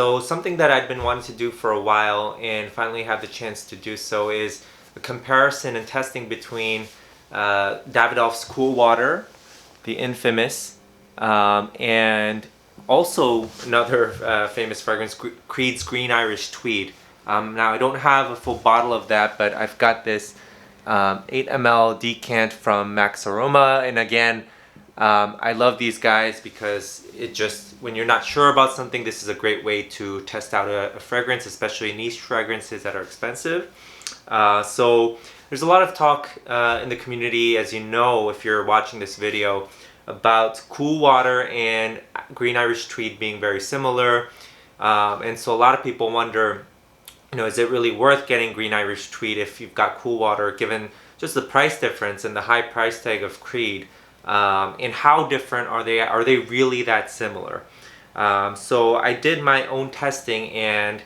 So something that I've been wanting to do for a while and finally have the chance to do so is a comparison and testing between Davidoff's Cool Water, the infamous, and also another famous fragrance, Creed's Green Irish Tweed. Now I don't have a full bottle of that, but I've got this 8 ml decant from Max Aroma, and again, I love these guys because it just, when you're not sure about something, this is a great way to test out a fragrance, especially niche fragrances that are expensive. So there's a lot of talk in the community, as you know, if you're watching this video, about Cool Water and Green Irish Tweed being very similar. And so a lot of people wonder, is it really worth getting Green Irish Tweed if you've got Cool Water, given just the price difference and the high price tag of Creed? And how different are they? Are they really that similar? So I did my own testing, and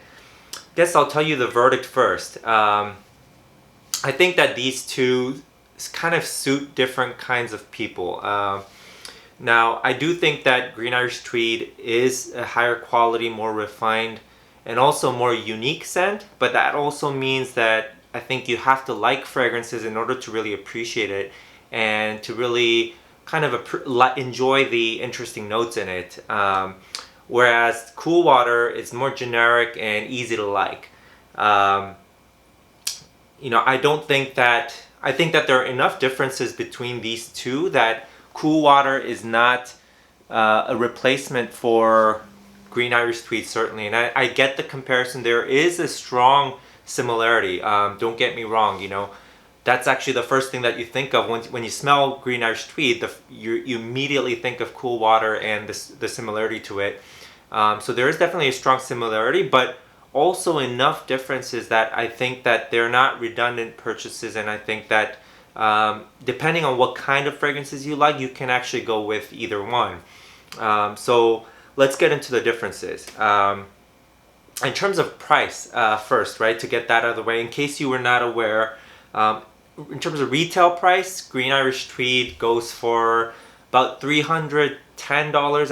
I guess I'll tell you the verdict first. I think that these two kind of suit different kinds of people. Now, I do think that Green Irish Tweed is a higher quality, more refined, and also more unique scent, but that also means that I think you have to like fragrances in order to really appreciate it and to really kind of enjoy the interesting notes in it. Whereas Cool Water is more generic and easy to like. I think that there are enough differences between these two that Cool Water is not a replacement for Green Irish Tweed, certainly. And I get the comparison. There is a strong similarity. Don't get me wrong, that's actually the first thing that you think of when you smell Green Irish Tweed. You immediately think of Cool Water and the similarity to it. So there is definitely a strong similarity, but also enough differences that I think that they're not redundant purchases, and I think that depending on what kind of fragrances you like, you can actually go with either one. So let's get into the differences. In terms of price, first, right, to get that out of the way, in case you were not aware, in terms of retail price, Green Irish Tweed goes for about $310,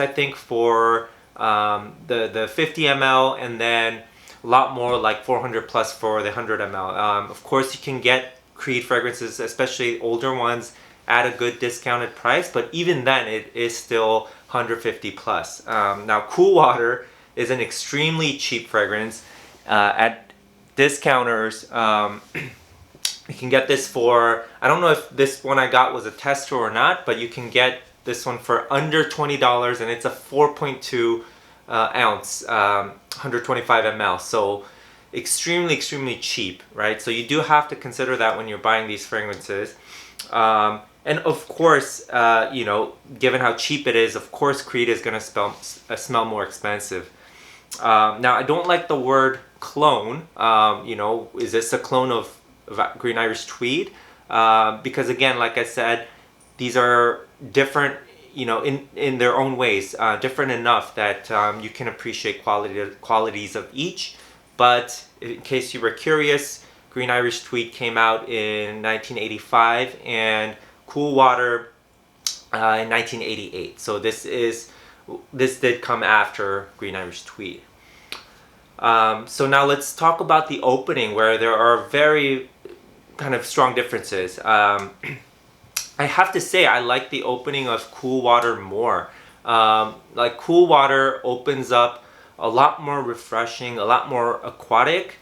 I think, for the 50 ml, and then a lot more, like 400 plus for the 100 ml. Of course, you can get Creed fragrances, especially older ones, at a good discounted price, but even then it is still 150 plus. Now, Cool Water is an extremely cheap fragrance. At discounters, you can get this for, I don't know if this one I got was a tester or not, but you can get this one for under $20, and it's a 4.2 ounce, 125 ml. So extremely, extremely cheap, right? So you do have to consider that when you're buying these fragrances. And of course, given how cheap it is, of course Creed is going to smell more expensive. Now, I don't like the word clone. Is this a clone of Green Irish Tweed? Because again, like I said, these are different, in their own ways, different enough that you can appreciate qualities of each. But in case you were curious, Green Irish Tweed came out in 1985 and Cool Water in 1988. So this did come after Green Irish Tweed. So now let's talk about the opening, where there are very kind of strong differences. I have to say I like the opening of Cool Water more. Like Cool Water opens up a lot more refreshing, a lot more aquatic,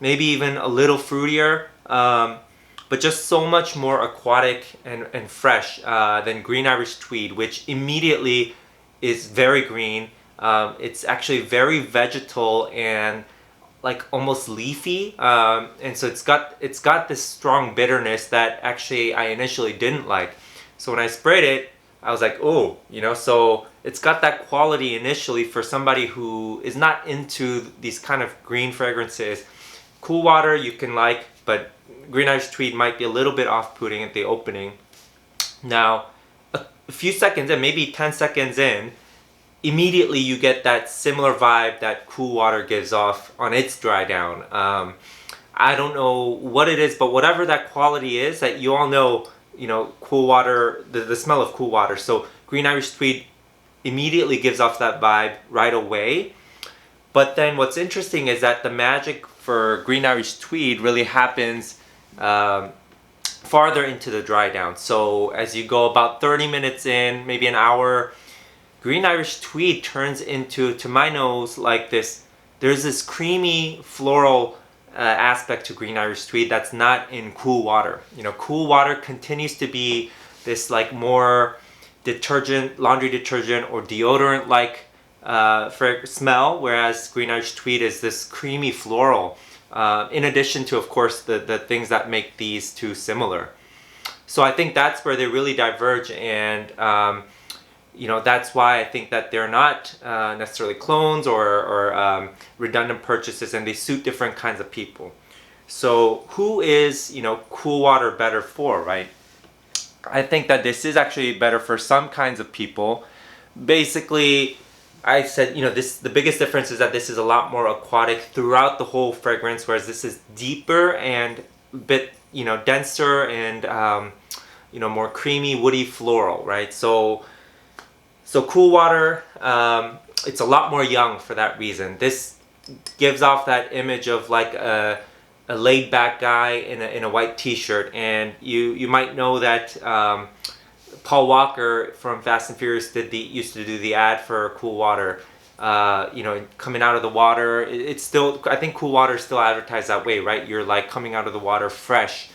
maybe even a little fruitier, but just so much more aquatic and fresh than Green Irish Tweed, which immediately is very green. It's actually very vegetal and like almost leafy, and so it's got this strong bitterness that actually I initially didn't like. So when I sprayed it, I was like, oh, so it's got that quality initially for somebody who is not into these kind of green fragrances. Cool Water you can like, but Green Irish Tweed might be a little bit off-putting at the opening. Now, a few seconds in, maybe 10 seconds in, immediately you get that similar vibe that Cool Water gives off on its dry down. I don't know what it is, but whatever that quality is, that you all know, Cool Water, the smell of Cool Water. So Green Irish Tweed immediately gives off that vibe right away. But then what's interesting is that the magic for Green Irish Tweed really happens farther into the dry down. So as you go about 30 minutes in, maybe an hour, Green Irish Tweed turns into, to my nose, like this. There's this creamy floral aspect to Green Irish Tweed that's not in Cool Water. You know, Cool Water continues to be this like more detergent, laundry detergent or deodorant like smell, whereas Green Irish Tweed is this creamy floral. In addition to, of course, the things that make these two similar. So I think that's where they really diverge, and you know, that's why I think that they're not necessarily clones or redundant purchases, and they suit different kinds of people. So who is, you know, Cool Water better for, right? I think that this is actually better for some kinds of people. Basically, I said, you know, the biggest difference is that this is a lot more aquatic throughout the whole fragrance, whereas this is deeper and a bit, you know, denser and, you know, more creamy, woody, floral, right? So Cool Water, it's a lot more young for that reason. This gives off that image of like a laid-back guy in a white T-shirt, and you might know that Paul Walker from Fast and Furious used to do the ad for Cool Water. You know, coming out of the water, it's still, I think Cool Water is still advertised that way, right? You're like coming out of the water fresh.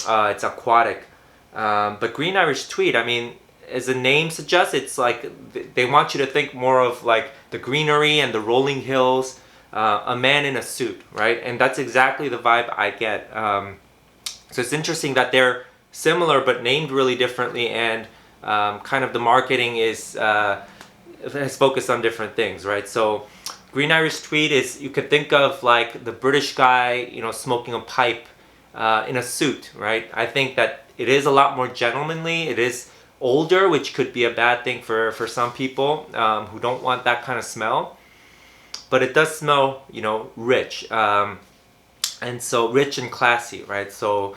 It's aquatic. But Green Irish Tweed, I mean, as the name suggests, it's like they want you to think more of like the greenery and the rolling hills, a man in a suit, right? And that's exactly the vibe I get. So it's interesting that they're similar but named really differently, and kind of the marketing has focused on different things, right? So Green Irish Tweed is, you could think of like the British guy, you know, smoking a pipe in a suit, right? I think that it is a lot more gentlemanly. It is older, which could be a bad thing for some people who don't want that kind of smell. But it does smell, you know, rich. And so rich and classy, right? So,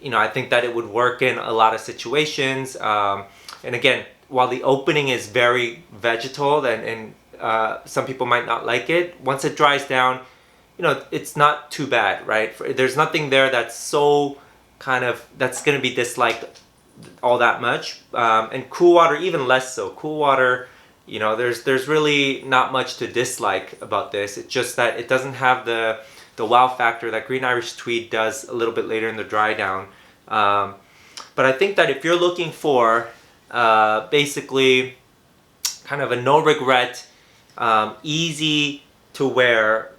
you know, I think that it would work in a lot of situations. And again, while the opening is very vegetal and some people might not like it, once it dries down, you know, it's not too bad, right? There's nothing there that's so kind of, that's going to be disliked all that much. And Cool Water, even less so. Cool Water, you know, there's really not much to dislike about this. It's just that it doesn't have the wow factor that Green Irish Tweed does a little bit later in the dry down. But I think that if you're looking for basically kind of a no regret, easy to wear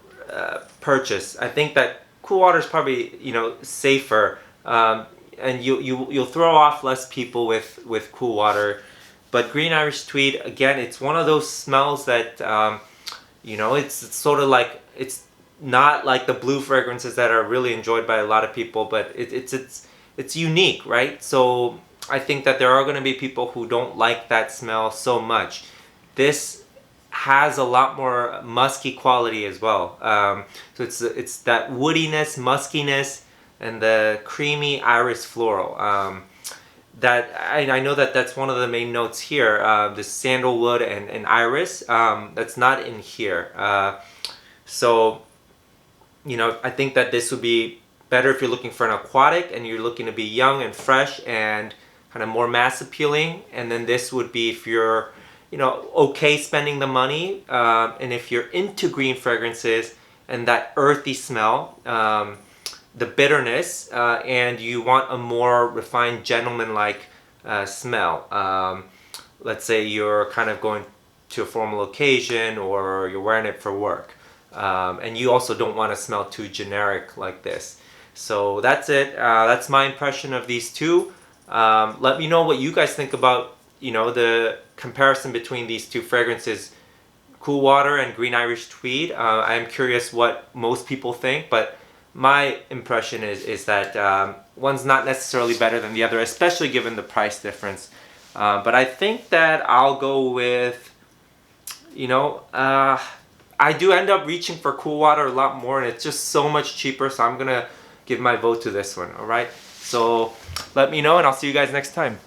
purchase, I think that Cool Water is probably, you know, safer. And you'll throw off less people with Cool Water. But Green Irish Tweed, again, it's one of those smells that, you know, it's sort of like, it's not like the blue fragrances that are really enjoyed by a lot of people, but it's unique, right? So I think that there are going to be people who don't like that smell so much. This has a lot more musky quality as well. So it's that woodiness, muskiness, and the creamy iris floral. That I know that that's one of the main notes here. The sandalwood and iris. That's not in here. So, you know, I think that this would be better if you're looking for an aquatic and you're looking to be young and fresh and kind of more mass appealing. And then this would be if you're, you know, okay spending the money, and if you're into green fragrances and that earthy smell, the bitterness, and you want a more refined, gentleman-like smell. Let's say you're kind of going to a formal occasion or you're wearing it for work. And you also don't want to smell too generic like this. So that's it. That's my impression of these two. Let me know what you guys think about, you know, the comparison between these two fragrances, Cool Water and Green Irish Tweed. I'm curious what most people think, but my impression is that one's not necessarily better than the other, especially given the price difference. But I think that I'll go with, you know, I do end up reaching for Cool Water a lot more, and it's just so much cheaper, so I'm gonna give my vote to this one, alright? So let me know, and I'll see you guys next time.